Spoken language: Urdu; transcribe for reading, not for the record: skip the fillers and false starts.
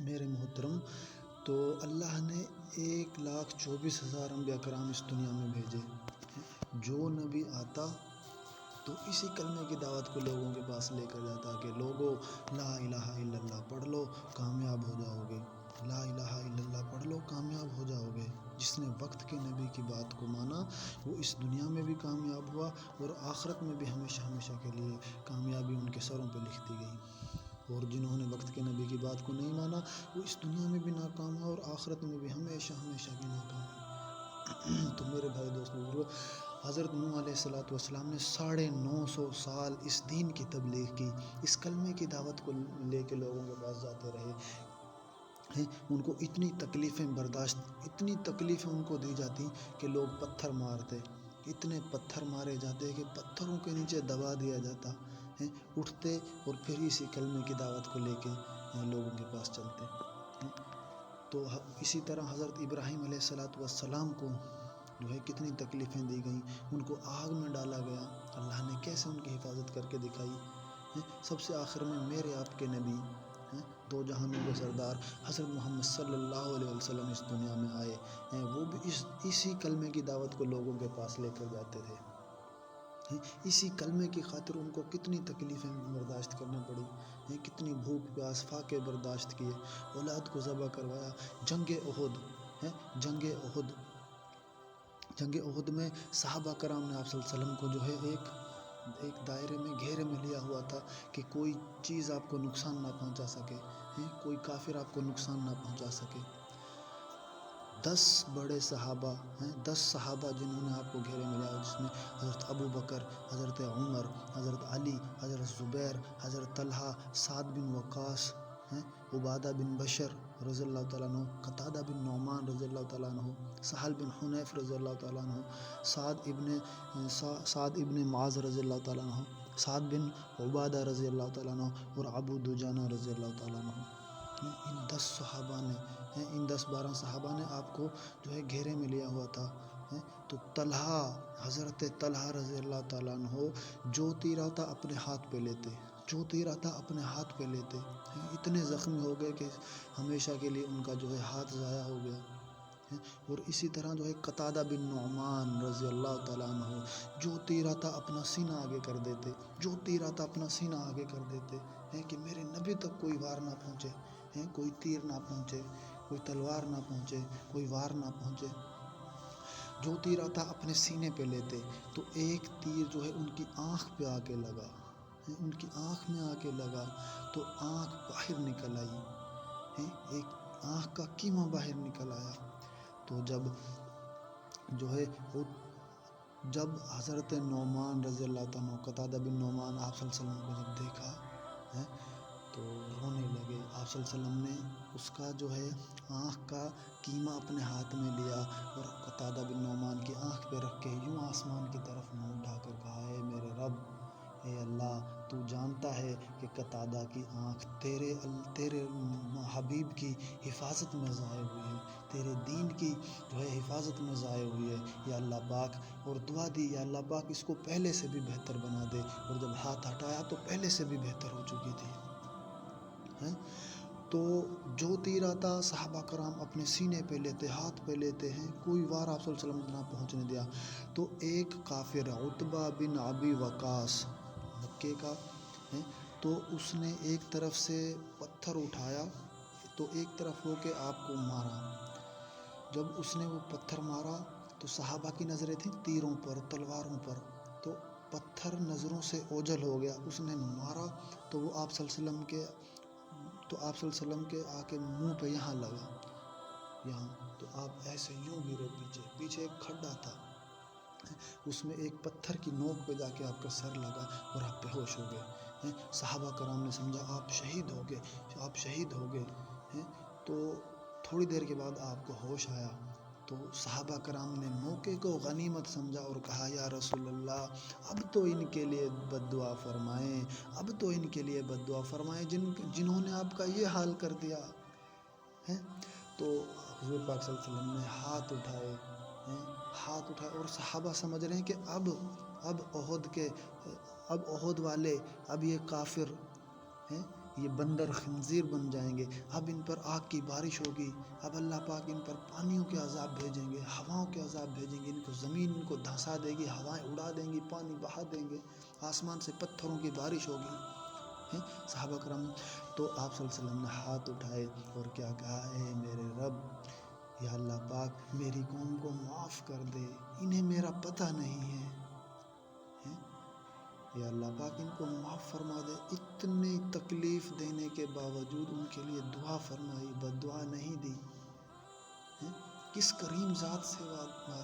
میرے محترم، تو اللہ نے 1,24,000 انبیاء کرام اس دنیا میں بھیجے. جو نبی آتا تو اسی کلمے کی دعوت کو لوگوں کے پاس لے کر جاتا کہ لوگوں لا الہ الا اللہ پڑھ لو کامیاب ہو جاؤ گے، لا الہ الا اللہ پڑھ لو کامیاب ہو جاؤ گے. جس نے وقت کے نبی کی بات کو مانا وہ اس دنیا میں بھی کامیاب ہوا اور آخرت میں بھی ہمیشہ ہمیشہ کے لیے کامیابی ان کے سروں پہ لکھ دی گئی. اور جنہوں نے وقت کے نبی کی بات کو نہیں مانا وہ اس دنیا میں بھی ناکام ہوا اور آخرت میں بھی ہمیشہ ہمیشہ کی ناکام ہوا. تو میرے بھائی دوستوں بزرگوں، حضرت نوح علیہ السلام نے 950 سال اس دین کی تبلیغ کی، اس کلمے کی دعوت کو لے کے لوگوں کے پاس جاتے رہے. ان کو اتنی تکلیفیں ان کو دی جاتی کہ لوگ پتھر مارتے، اتنے پتھر مارے جاتے کہ پتھروں کے نیچے دبا دیا جاتا. اٹھتے اور پھر اسی کلمے کی دعوت کو لے کے لوگوں کے پاس چلتے. تو اسی طرح حضرت ابراہیم علیہ السلام کو جو ہے کتنی تکلیفیں دی گئیں، ان کو آگ میں ڈالا گیا، اللہ نے کیسے ان کی حفاظت کر کے دکھائی. سب سے آخر میں میرے آپ کے نبی، دو جہانوں کے سردار حضرت محمد صلی اللہ علیہ وسلم اس دنیا میں آئے، وہ بھی اسی کلمے کی دعوت کو لوگوں کے پاس لے کر جاتے تھے. اسی کلمے کی خاطر ان کو کتنی تکلیفیں برداشت کرنا پڑی، کتنی بھوک پیاس فاقے برداشت کیے، اولاد کو ذبح کروایا. جنگ احد میں صحابہ کرام نے آپ صلی اللہ علیہ وسلم کو جو ہے ایک دائرے میں گھیرے میں لیا ہوا تھا کہ کوئی چیز آپ کو نقصان نہ پہنچا سکے، کوئی کافر آپ کو نقصان نہ پہنچا سکے. 10 بڑے صحابہ 10 صحابہ جنہوں نے آپ کو گھیرے میں لیا، جس میں حضرت ابو بکر، حضرت عمر، حضرت علی، حضرت زبیر، حضرت طلحہ، سعد بن وقاص، عبادہ بن بشر رضی اللہ تعالیٰ عنہ، قتادہ بن نعمان رضی اللہ تعالیٰ عنہ، سہل بن حنیف رضی اللہ تعالیٰ عنہ، سعد ابن معاذ رضی اللہ تعالیٰ عنہ، سعد بن عبادہ رضی اللہ تعالیٰ عنہ اور ابو دجانہ رضی اللہ تعالیٰ عنہ. ان 10-12 صحابہ نے آپ کو جو ہے گھیرے میں لیا ہوا تھا. تو حضرت طلحہ رضی اللہ تعالیٰ عنہ جو تیر آتا اپنے ہاتھ پہ لیتے، اتنے زخمی ہو گئے کہ ہمیشہ کے لیے ان کا جو ہے ہاتھ ضائع ہو گیا. اور اسی طرح جو ہے قتادہ بن نعمان رضی اللہ تعالیٰ عنہ جو تیر آتا اپنا سینہ آگے کر دیتے کہ میرے نبی تک کوئی وار نہ پہنچے، کوئی تیر نہ پہنچے، کوئی تلوار نہ پہنچے، کوئی وار نہ پہنچے. جو تیر آتا اپنے سینے پہ لیتے تو ایک تیر جو ہے ان کی آنکھ پہ آ کے لگا، ان کی آنکھ میں آ کے لگا تو آنکھ باہر نکل آئی، ایک آنکھ کا کیما باہر نکل آیا. تو جب حضرت نعمان رضی اللہ تعالیٰ قتادہ بن نعمان آپ صلی اللہ علیہ وسلم کو جب دیکھا تو رونے لگے. آپ صلی اللہ علیہ وسلم نے اس کا جو ہے آنکھ کا کیما اپنے ہاتھ میں لیا اور قتادہ بن نعمان کی آنکھ پہ رکھ کے یوں آسمان کی طرف منہ اٹھا کر کہا، اے میرے رب، اے اللہ، تو جانتا ہے کہ قتادہ کی آنکھ تیرے حبیب کی حفاظت میں ضائع ہوئی ہے، تیرے دین کی جو ہے حفاظت میں ضائع ہوئی ہے، یا اللہ پاک. اور دعا دی، یا اللہ پاک اس کو پہلے سے بھی بہتر بنا دے. اور جب ہاتھ ہٹایا تو پہلے سے بھی بہتر ہو چکی تھی. تو جو تیر آتا صحابہ کرام اپنے سینے پہ لیتے، ہاتھ پہ لیتے ہیں، کوئی وار آپ صلی اللہ علیہ وسلم نہ پہنچنے دیا. تو ایک کافر عتبہ بن ابی وقاص مکے کا تو اس نے ایک طرف سے پتھر اٹھایا تو ایک طرف ہو کے آپ کو مارا. جب اس نے وہ پتھر مارا تو صحابہ کی نظریں تھیں تیروں پر، تلواروں پر، تو پتھر نظروں سے اوجھل ہو گیا. اس نے مارا تو وہ آپ صلی اللہ علیہ وسلم کے آ کے منہ پہ یہاں لگا، یہاں. تو آپ ایسے یوں گرے پیچھے ایک کھڈا تھا، اس میں ایک پتھر کی نوک پہ جا کے آپ کا سر لگا اور آپ بے ہوش ہو گئے. صحابہ کرام نے سمجھا آپ شہید ہو گئے. تو تھوڑی دیر کے بعد آپ کو ہوش آیا تو صحابہ کرام نے موقع کو غنیمت سمجھا اور کہا، یا رسول اللہ، اب تو ان کے لیے بد دعا فرمائیں جنہوں نے آپ کا یہ حال کر دیا. تو حضور پاک صلی اللہ علیہ وسلم نے ہاتھ اٹھائے اور صحابہ سمجھ رہے ہیں کہ اب عہد والے، اب یہ کافر یہ بندر خنزیر بن جائیں گے، اب ان پر آگ کی بارش ہوگی، اب اللہ پاک ان پر پانیوں کے عذاب بھیجیں گے، ہواؤں کے عذاب بھیجیں گے، ان کو زمین ان کو دھنسا دے گی، ہوائیں اڑا دیں گی، پانی بہا دیں گے، آسمان سے پتھروں کی بارش ہوگی. صحابہ کرام تو آپ صلی اللہ علیہ وسلم نے ہاتھ اٹھائے اور کیا کہا، اے میرے رب، یا اللہ پاک میری قوم کو معاف کر دے، انہیں میرا پتہ نہیں ہے. یا اللہ پاک ان کو معاف فرما دے. اتنی تکلیف دینے کے باوجود ان کے لیے دعا فرمائی، بد دعا نہیں دی. کس کریم ذات سے واسطہ